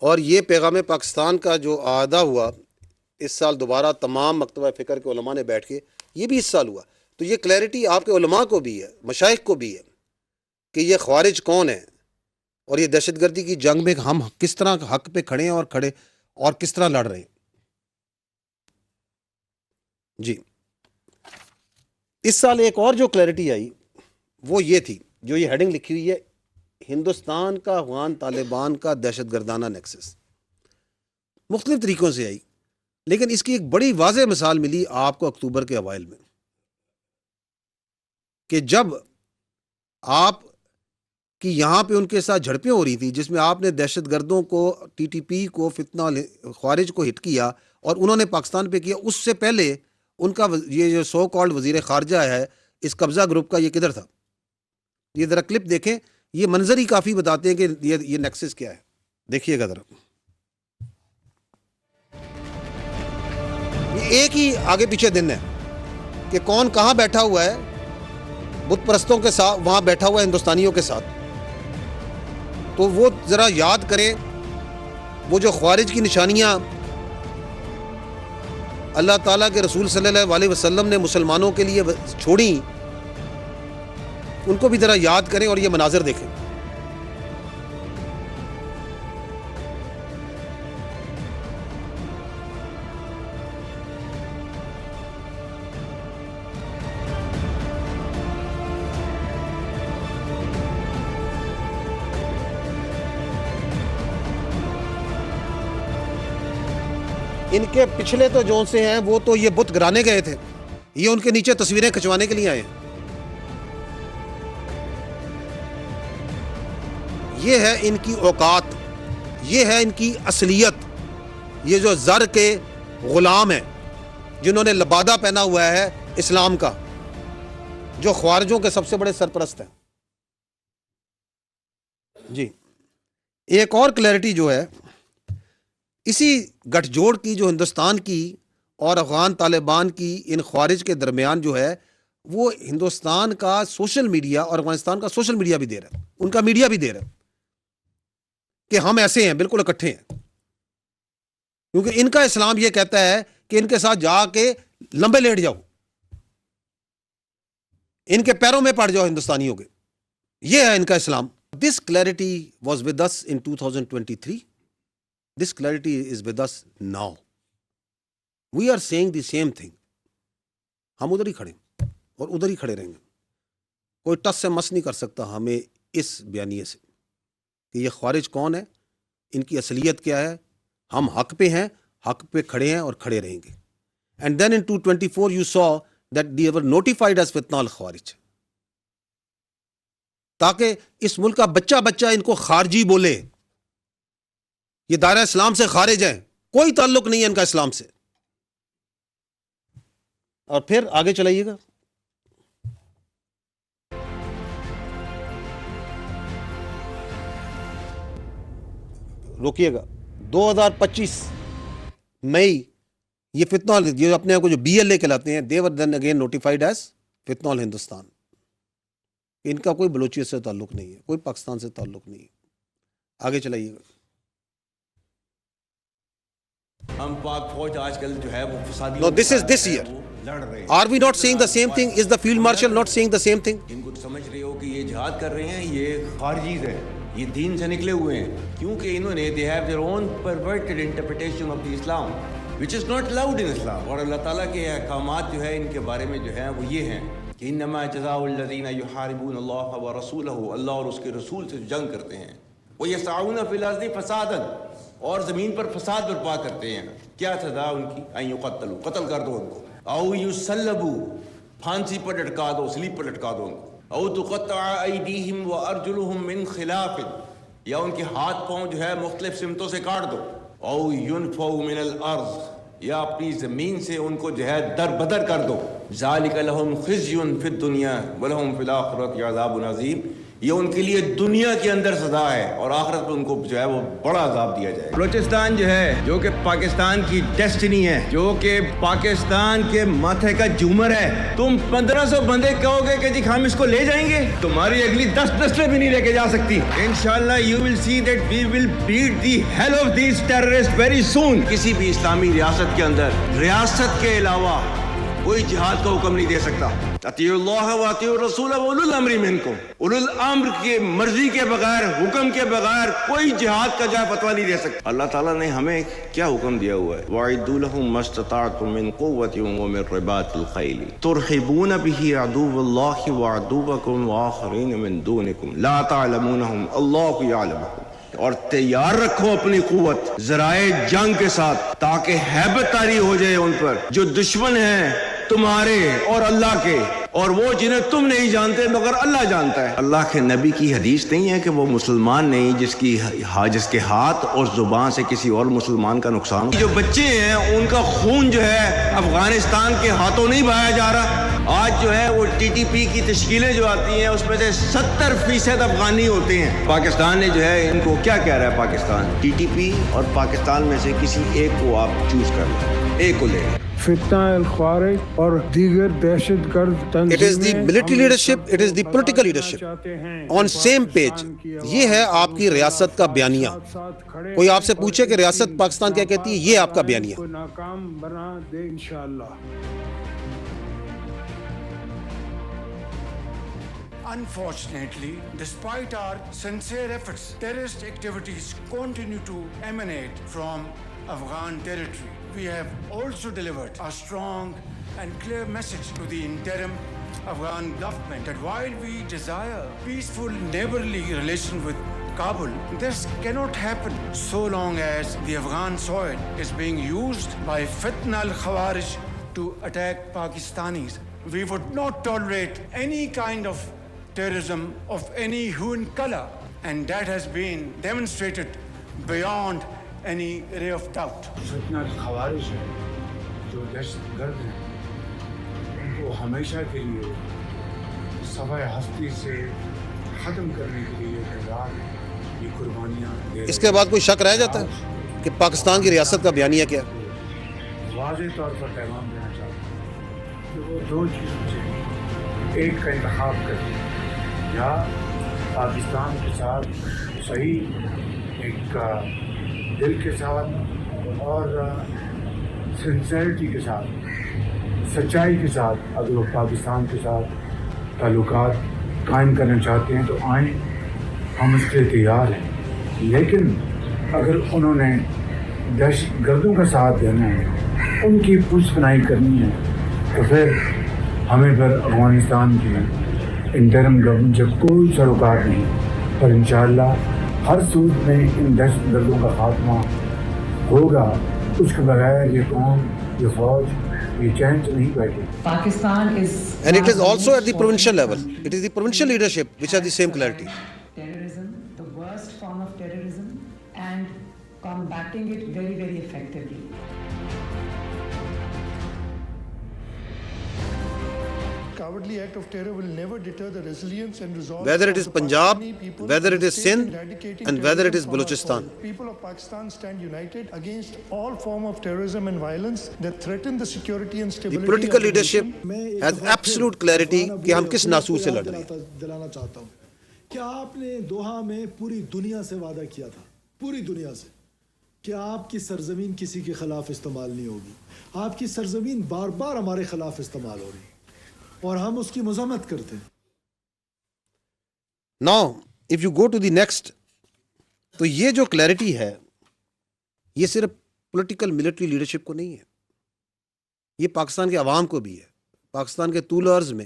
اور یہ پیغام پاکستان کا جو اعادہ ہوا اس سال دوبارہ تمام مکتبہ فکر کے علماء نے بیٹھ کے، یہ بھی اس سال ہوا، تو یہ کلیئرٹی آپ کے علماء کو بھی ہے، مشائخ کو بھی ہے کہ یہ خوارج کون ہے اور یہ دہشت گردی کی جنگ میں ہم کس طرح حق پہ کھڑے ہیں اور کس طرح لڑ رہے ہیں۔ جی اس سال ایک اور جو کلیئرٹی آئی وہ یہ تھی، جو یہ ہیڈنگ لکھی ہوئی ہے، ہندوستان کا افغان طالبان کا دہشت گردانہ نیکسس، مختلف طریقوں سے آئی، لیکن اس کی ایک بڑی واضح مثال ملی آپ کو اکتوبر کے اوائل میں، کہ جب آپ کی یہاں پہ ان کے ساتھ جھڑپیں ہو رہی تھی، جس میں آپ نے دہشت گردوں کو، ٹی ٹی پی کو، فتنہ خوارج کو ہٹ کیا اور انہوں نے پاکستان پہ کیا، اس سے پہلے ان کا یہ جو سو کالڈ وزیر خارجہ ہے اس قبضہ گروپ کا، یہ کدھر تھا؟ یہ ذرا کلپ دیکھیں، یہ منظر ہی کافی بتاتے ہیں کہ یہ نیکسس کیا ہے، دیکھیے گا ذرا۔ یہ ایک ہی آگے پیچھے دن ہے کہ کون کہاں بیٹھا ہوا ہے، بت پرستوں کے ساتھ وہاں بیٹھا ہوا ہے ہندوستانیوں کے ساتھ، تو وہ ذرا یاد کریں وہ جو خوارج کی نشانیاں اللہ تعالیٰ کے رسول صلی اللہ علیہ وسلم نے مسلمانوں کے لیے چھوڑیں، ان کو بھی ذرا یاد کریں اور یہ مناظر دیکھیں۔ ان کے پچھلے تو جو سے ہیں وہ تو یہ بت گرانے گئے تھے، یہ ان کے نیچے تصویریں کھنچوانے کے لیے آئے ہیں۔ یہ ہے ان کی اوقات، یہ ہے ان کی اصلیت، یہ جو زر کے غلام ہیں جنہوں نے لبادہ پہنا ہوا ہے اسلام کا، جو خوارجوں کے سب سے بڑے سرپرست ہیں۔ جی ایک اور کلیئرٹی جو ہے اسی گٹھ جوڑ کی، جو ہندوستان کی اور افغان طالبان کی ان خوارج کے درمیان جو ہے، وہ ہندوستان کا سوشل میڈیا اور افغانستان کا سوشل میڈیا بھی دے رہا ہے، ان کا میڈیا بھی دے رہا ہے کہ ہم ایسے ہیں، بالکل اکٹھے ہیں، کیونکہ ان کا اسلام یہ کہتا ہے کہ ان کے ساتھ جا کے لمبے لیٹ جاؤ، ان کے پیروں میں پڑ جاؤ ہندوستانیوں کے، یہ ہے ان کا اسلام۔ This clarity was with us in 2023. This clarity is with us now. We are saying the same thing. ہم ادھر ہی کھڑے ہیں اور ادھر ہی کھڑے رہیں گے، کوئی ٹس سے مس نہیں کر سکتا ہمیں اس بیانیے سے کہ یہ خوارج کون ہے، ان کی اصلیت کیا ہے، ہم حق پہ ہیں، حق پہ کھڑے ہیں اور کھڑے رہیں گے۔ And then in 2024 you saw that they were notified as فتنہ الخوارج، تاکہ اس ملک کا بچہ بچہ ان کو خارجی بولے، یہ دائرہ اسلام سے خارج ہیں، کوئی تعلق نہیں ہے ان کا اسلام سے۔ اور پھر آگے چلائیے گا۔ روکیے گا 2025 مئی، یہ فتنہ یہ اپنے آپ کو جو بی ایل اے کہلاتے ہیں، they were then again notified as فتنہ الہندوستان۔ ان کا کوئی بلوچیت سے تعلق نہیں ہے، کوئی پاکستان سے تعلق نہیں ہے۔ آگے چلائیے گا۔ ہم پاک فوج آج کل جو ہے وہ فسادی، No, this is this year. Are we not saying the same thing? Is the field marshal not saying the same thing? ان کو سمجھ رہے ہو کہ یہ جہاد کر رہے ہیں، یہ خارجیز ہیں، یہ دین سے نکلے ہوئے ہیں، کیونکہ انہوں نے they have their own perverted interpretation of the Islam which is not allowed in Islam۔ اور اللہ تعالیٰ کے احکامات جو ہے ان کے بارے میں جو ہے وہ یہ ہیں کہ انما جزاء الذین یحاربون اللہ ورسولہ، اللہ اور اس کے رسول سے جنگ کرتے ہیں، ویسعون فی الارض فسادا، اور زمین پر فساد برپا کرتے ہیں، کیا سزا ان کی؟ ان یقتلوا، قتل کر دو ان کو، او یسلبوا، پھانسی پر لٹکا دو، سلیب پر لٹکا دو ان کو، او تقطع ایدیہم وارجلہم من خلاف، یا ان کے ہاتھ پاؤں جو ہے مختلف سمتوں سے کاٹ دو، او ینفوا من الارض، یا اپنی زمین سے ان کو جو ہے در بدر کر دو، ذالک لہم خزی فی الدنیا ولہم فی الآخرۃ عذاب عظیم۔ یہ ان کے لیے دنیا کے اندر سزا ہے اور آخرت میں ان کو جو ہے وہ بڑا عذاب دیا جائے. بلوچستان جو ہے جو کہ پاکستان کی ڈیسٹنی ہے, جو کہ پاکستان کے ماتھے کا جھومر ہے, تم 1500 بندے کہو گے کہ جی ہم اس کو لے جائیں گے, تمہاری اگلی 10 نسلیں بھی نہیں لے کے جا سکتی. انشاءاللہ you will see that we will beat the hell of these terrorists very soon. کسی بھی اسلامی ریاست کے اندر ریاست کے علاوہ کوئی جہاد کا حکم نہیں دے سکتا. اطیعوا اللہ و اطیعوا الرسول و اولو الامر منکم. اولو الامر کی مرضی کے بغیر, حکم کے بغیر کوئی جہاد کا جائے فتویٰ نہیں دے سکتا. اللہ تعالیٰ نے ہمیں کیا حکم دیا ہوا ہے؟ وَأَعِدُّوا لَهُم مَّا اسْتَطَعْتُم مِّن قُوَّةٍ وَمِن رِّبَاطِ الْخَيْلِ تُرْهِبُونَ بِهِ عَدُوَّ اللَّهِ وَعَدُوَّكُمْ وَآخَرِينَ مِن دُونِكُمْ لَا تَعْلَمُونَهُمْ اللَّهُ يَعْلَمُهُمْ. اور تیار رکھو اپنی قوت ذرائع جنگ کے ساتھ تاکہ ہیبت طاری ہو جائے ان پر جو دشمن ہیں تمہارے اور اللہ کے, اور وہ جنہیں تم نہیں جانتے مگر اللہ جانتا ہے. اللہ کے نبی کی حدیث نہیں ہے کہ وہ مسلمان نہیں جس کے ہاتھ اور زبان سے کسی اور مسلمان کا نقصان ہو. جو بچے ہیں ان کا خون جو ہے افغانستان کے ہاتھوں نہیں بہایا جا رہا. آج جو ہے وہ ٹی ٹی پی کی تشکیلیں جو آتی ہیں اس میں سے 70% افغانی ہوتے ہیں. پاکستان نے جو ہے ان کو کیا کہہ رہا ہے؟ پاکستان ٹی ٹی پی اور پاکستان میں سے کسی ایک کو آپ چوز کر لیں, ایک کو لے لیں. فتنہ الخوارج اور دیگر دہشت گرد تنظیمیں, It is the military leadership, it is the political leadership on same page. یہ ہے آپ کی ریاست کا بیانیہ. کوئی آپ سے پوچھے کہ ریاست پاکستان کیا کہتی ہے, یہ آپ کا بیانیہ. ناکام بنا دے انشاءاللہ. Unfortunately, despite our sincere efforts, terrorist activities continue to emanate from Afghan territory. We have also delivered a strong and clear message to the interim Afghan government that while we desire peaceful neighborly relation with Kabul, this cannot happen so long as the Afghan soil is being used by Fitna al-Khawarij to attack Pakistanis. We would not tolerate any kind of terrorism of any hue and color, and that has been demonstrated beyond any ray of doubt. فتنہ الخوارج ہے جو دہشت گرد ہیں, ان کو ہمیشہ کے لیے صفحہ ہستی سے ختم کرنے کے لیے تیار ہیں. یہ قربانیاں دے اس کے بعد کوئی شک رہ جاتا ہے کہ پاکستان کی ریاست کا بیانیہ کیا ہے؟ واضح طور پر پیغام دینا چاہتا ہوں کہ وہ دو چیزوں سے ایک کا انتخاب کریں, یا پاکستان کے ساتھ صحیح ایک دل کے ساتھ اور سنسیرٹی کے ساتھ, سچائی کے ساتھ اگر وہ پاکستان کے ساتھ تعلقات قائم کرنا چاہتے ہیں تو آئیں, ہم اس کے لیے تیار ہیں. لیکن اگر انہوں نے دہشت گردوں کا ساتھ دینا ہے, ان کی پشت پناہی کرنی ہے, تو پھر ہمیں پھر افغانستان کی انٹرم گورنمنٹ سے کوئی سروکار نہیں, پر انشاءاللہ ہر صورت میں ان دہشت گردوں کا خاتمہ ہوگا. اس کے بغیر یہ قوم, یہ فوج, یہ چین سے نہیں بیٹھے. Pakistan is And it is also at the provincial level. It is the provincial leadership which has the same clarity. terrorism, the worst form of terrorism, and combating it very, very effectively. Cowardly act of terror will never deter the resilience and resolve. Whether it is of the Punjab, Pakistani people whether it to is stay Sindh, eradicating and whether it is terrorism from our Balochistan. soil. People of Pakistan stand united against all form of terrorism and violence that threaten the security and The stability political of the leadership nation. has absolute clarity کہ ہم کس ناسور سے لڑ رہے ہیں. دلانا چاہتا ہوں کہ آپ نے دوحہ میں پوری دنیا سے وعدہ کیا تھا, پوری دنیا سے, کہ آپ کی سرزمین کسی کے خلاف استعمال نہیں ہوگی. آپ کی سرزمین بار بار ہمارے خلاف استعمال ہو رہی اور ہم اس کی مذمت کرتے ہیں. Now, if you go to the next, تو یہ جو کلیئرٹی ہے یہ صرف پولیٹیکل ملٹری لیڈرشپ کو نہیں ہے, یہ پاکستان کے عوام کو بھی ہے. پاکستان کے طول عرض میں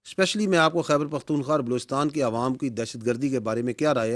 اسپیشلی میں آپ کو خیبر پختونخوا اور بلوچستان کے عوام کی دہشت گردی کے بارے میں کیا رائے ہے